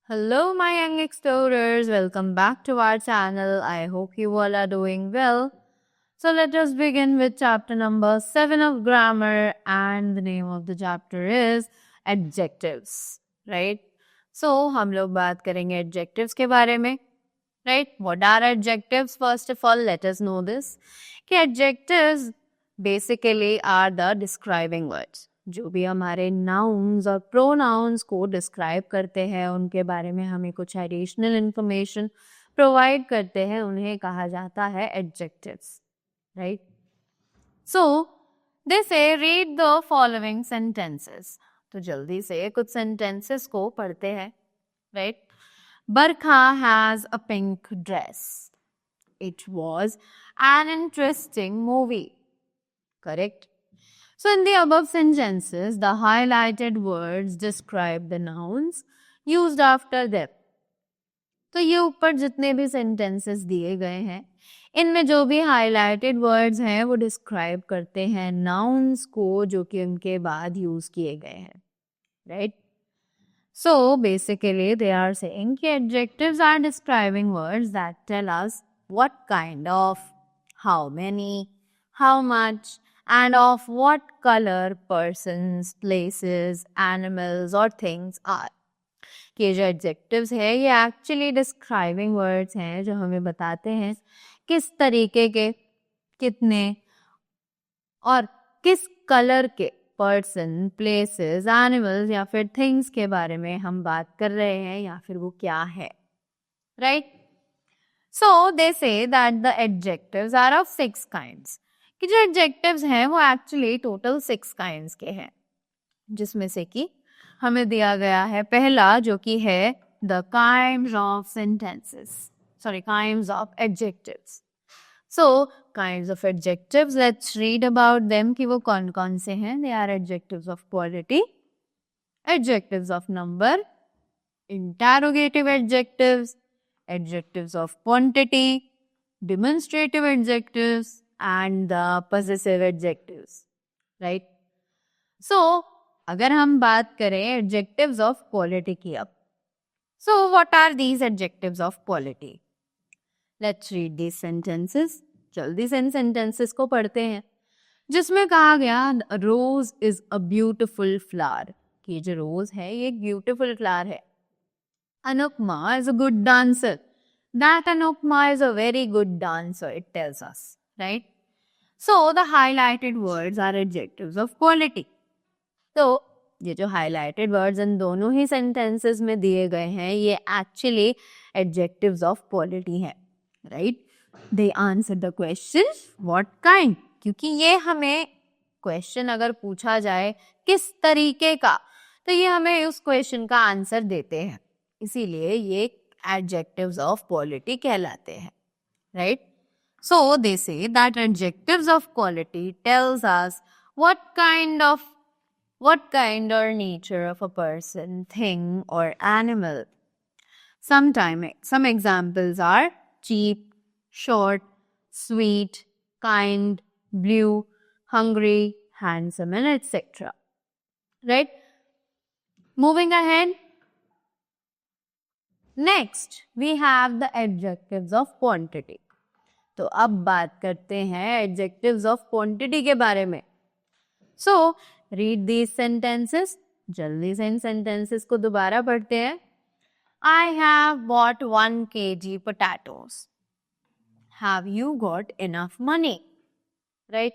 Hello, my young explorers. Welcome back to our channel. I hope you all are doing well. So, let us begin with chapter number 7 of grammar, and the name of the chapter is adjectives. Right? So, हम लोग बात करेंगे adjectives के बारे में. Right? What are adjectives? First of all, let us know this. कि adjectives basically are the describing words. जो भी हमारे नाउन्स और प्रोनाउंस को डिस्क्राइब करते हैं, उनके बारे में हमें कुछ एडिशनल इंफॉर्मेशन प्रोवाइड करते हैं, उन्हें कहा जाता है एडजेक्टिव्स, राइट? सो दे से रीड द फॉलोइंग सेंटेंसेस. तो जल्दी से कुछ सेंटेंसेस को पढ़ते हैं, right? Barkha has a pink dress. It was an interesting movie. Correct? So in the above sentences, the highlighted words describe the nouns used after them. तो ये ऊपर जितने भी sentences दिए गए हैं, इनमें जो भी highlighted words हैं वो describe करते हैं nouns को जो कि उनके बाद use किए गए हैं, right? So basically they are saying कि adjectives are describing words that tell us what kind of, how many, how much, and of what color persons, places, animals or things are. कि जो adjectives है ये actually describing words हैं जो हमें बताते हैं किस तरीके के, कितने और किस कलर के person, places, animals या फिर things के बारे में हम बात कर रहे हैं या फिर वो क्या है, right? So they say that the adjectives are of 6 kinds. कि जो एडजेक्टिव्स हैं वो एक्चुअली टोटल 6 काइंड्स के हैं, जिसमें से कि हमें दिया गया है पहला जो कि है the kinds of sentences, kinds of adjectives. So kinds of adjectives, let's read about them कि वो कौन कौन से हैं. They are adjectives of quality, adjectives of number, interrogative adjectives, adjectives of quantity, demonstrative adjectives and the possessive adjectives, right? So अगर हम बात करें adjectives of quality की अब, so what are these adjectives of quality? Let's read these sentences. जल्दी से इन sentences को पढ़ते हैं, जिसमें कहा गया rose is a beautiful flower. कि जो rose है ये एक beautiful flower है. Anupma is a good dancer. That Anupma is a very good dancer, it tells us. Right? So the highlighted words are adjectives of quality. तो ये जो highlighted words इन दोनों ही sentences में दिए गए हैं ये actually adjectives of quality हैं, right? They answer the question what kind, क्योंकि ये हमें question अगर पूछा जाए किस तरीके का, तो ये हमें उस question का आंसर देते हैं, इसीलिए ये adjectives of quality कहलाते हैं, right? So they say that adjectives of quality tells us what kind or nature of a person, thing or animal. Some examples are cheap, short, sweet, kind, blue, hungry, handsome and etc. Right? Moving ahead. Next, we have the adjectives of quantity. तो अब बात करते हैं adjectives of quantity के बारे में. So read these sentences. जल्दी से इन सेंटेंसेस को दोबारा पढ़ते हैं. I have bought 1 kg potatoes. Have you got enough money? Right?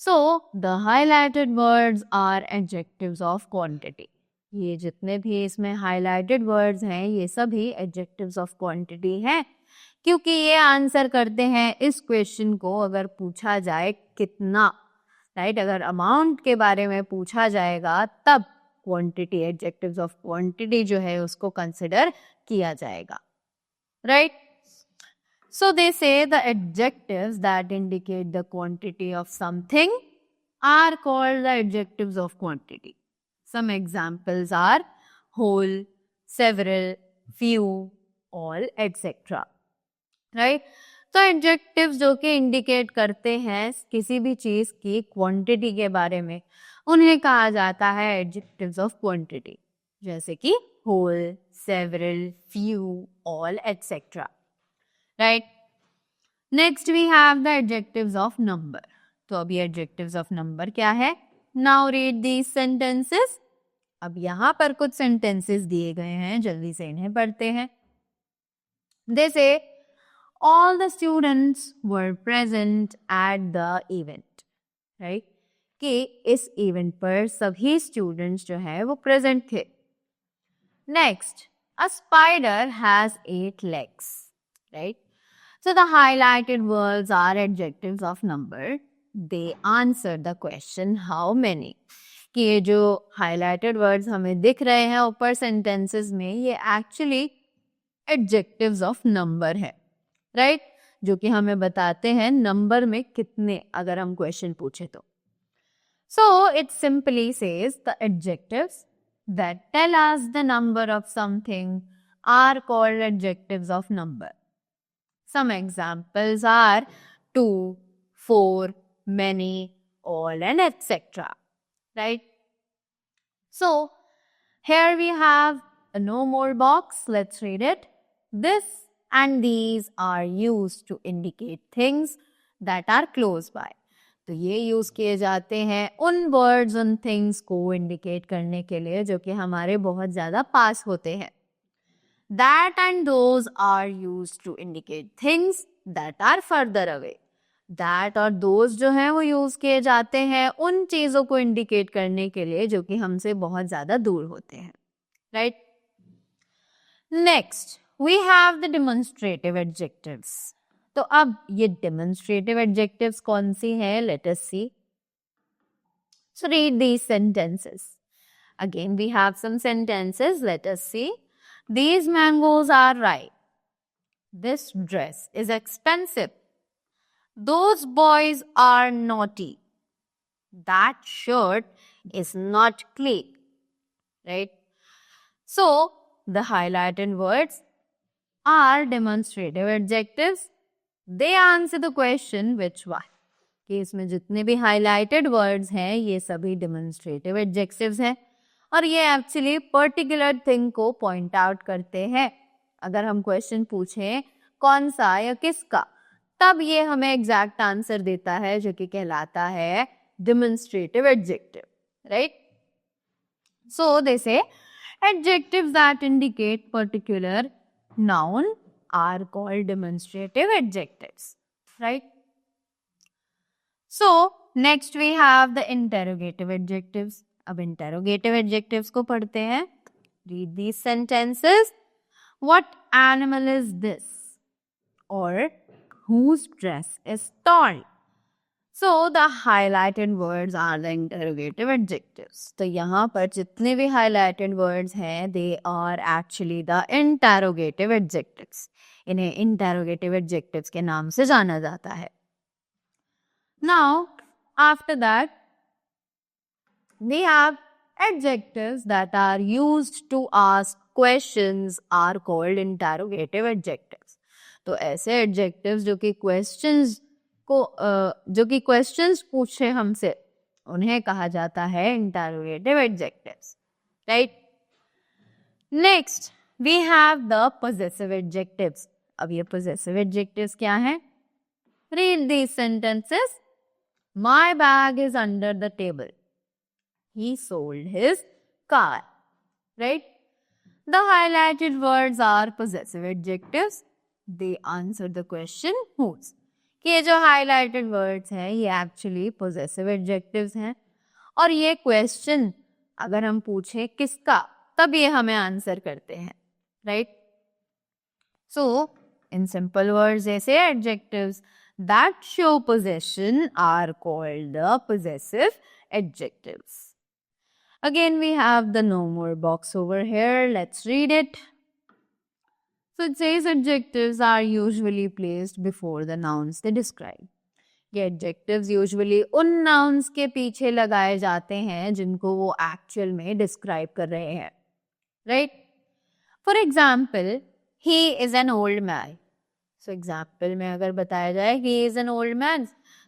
So the highlighted words are adjectives of quantity. ये जितने भी इसमें हाईलाइटेड वर्ड्स हैं ये सभी एडजेक्टिव्स ऑफ क्वांटिटी हैं, क्योंकि ये आंसर करते हैं इस क्वेश्चन को अगर पूछा जाए कितना, राइट? अगर अमाउंट के बारे में पूछा जाएगा तब क्वांटिटी, एडजेक्टिव्स ऑफ क्वांटिटी जो है उसको कंसिडर किया जाएगा, right? So they say the adjectives that indicate the quantity of something are called the adjectives of quantity. Some examples are whole, several, few, all, etc. Right? तो adjectives जो कि indicate करते हैं किसी भी चीज की क्वांटिटी के बारे में, उन्हें कहा जाता है एडजेक्टिव्स ऑफ क्वांटिटी. जैसे कि whole, several, few, all, etc. Right? Next we have the adjectives of number. तो अभी adjectives of number क्या है? Now read these sentences. अब यहाँ पर कुछ sentences दिए गए हैं, जल्दी से इन्हें पढ़ते हैं. They say, all the students were present at the event. Right? कि इस event पर सभी students जो है वो present थे. Next, a spider has 8 legs. Right? So the highlighted words are adjectives of number. They answer the question how many. कि ये जो highlighted words हमें दिख रहे हैं ऊपर sentences में, ये actually adjectives of number है. Right? जो कि हमें बताते हैं number में कितने, अगर हम question पूछे तो. So it simply says the adjectives that tell us the number of something are called adjectives of number. Some examples are 2, 4, many, all, and etc. Right? So here we have a no more box. Let's read it. This and these are used to indicate things that are close by. तो ये use किए जाते हैं उन words उन things को indicate करने के लिए जो कि हमारे बहुत ज्यादा पास होते हैं. That and those are used to indicate things that are further away. That और those जो हैं वो यूज किए जाते हैं उन चीजों को इंडिकेट करने के लिए जो कि हमसे बहुत ज्यादा दूर होते हैं. Right? Next, we have the demonstrative adjectives. तो अब ये demonstrative adjectives कौन सी हैं? Let us see. So read these sentences. Again, we have some sentences. Let us see. These mangoes are ripe. This dress is expensive. Those boys are naughty. That shirt is not clean. Right? So, the highlighted words are demonstrative adjectives. They answer the question which one. कि इसमें जितने भी highlighted words हैं ये सभी demonstrative adjectives हैं और ये actually particular thing को point out करते हैं. अगर हम question पूछें कौन सा या किसका, तब ये हमें exact answer देता है जो कि कहलाता है demonstrative adjective. Right? So they say adjectives that indicate particular noun are called demonstrative adjectives. Right? So next we have the interrogative adjectives. अब interrogative adjectives को पढ़ते हैं. Read these sentences. What animal is this? Or whose dress is tall? So the highlighted words are the interrogative adjectives. तो यहाँ पर जितने भी highlighted words हैं, they are actually the interrogative adjectives. इन्हें interrogative adjectives के नाम से जाना जाता है. Now, after that, we have adjectives that are used to ask questions are called interrogative adjectives. तो ऐसे adjectives जो कि questions पूछे हमसे उन्हें कहा जाता है interrogative adjectives. Right? Next, we have the possessive adjectives. अब ये possessive adjectives क्या हैं? Read these sentences. My bag is under the table. He sold his car. Right? The highlighted words are possessive adjectives. They answer the question whose. कि ये जो highlighted words हैं ये actually possessive adjectives हैं और ये question अगर हम पूछें किसका तब ये हमें answer करते हैं. Right? So, in simple words they say adjectives that show possession are called the possessive adjectives. Again, we have the no more box over here. Let's read it. So it says adjectives are usually placed before the nouns they describe. ये adjectives usually उन nouns के पीछे लगाए जाते हैं जिनको वो actual में describe कर रहे हैं. Right? For example, he is an old man. So example में अगर बताया जाए he is an old man,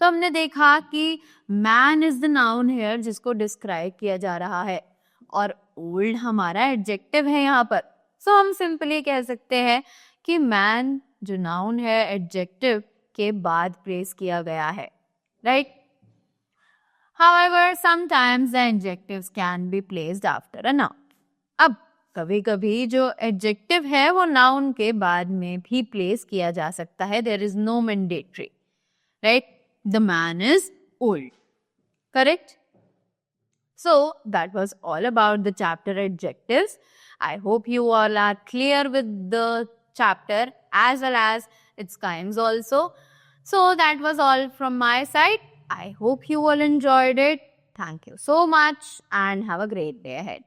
तो हमने देखा कि man is the noun here जिसको describe किया जा रहा है और ओल्ड हमारा एडजेक्टिव है यहाँ पर, सो हम सिंपली कह सकते हैं कि मैन जो नाउन है एडजेक्टिव के बाद प्लेस किया गया है, right? However, sometimes the adjectives can be placed after a noun. अब कभी कभी जो एडजेक्टिव है वो नाउन के बाद में भी प्लेस किया जा सकता है. There is no mandatory, right? The man is old. Correct? So that was all about the chapter adjectives. I hope you all are clear with the chapter as well as its kinds also. So that was all from my side. I hope you all enjoyed it. Thank you so much and have a great day ahead.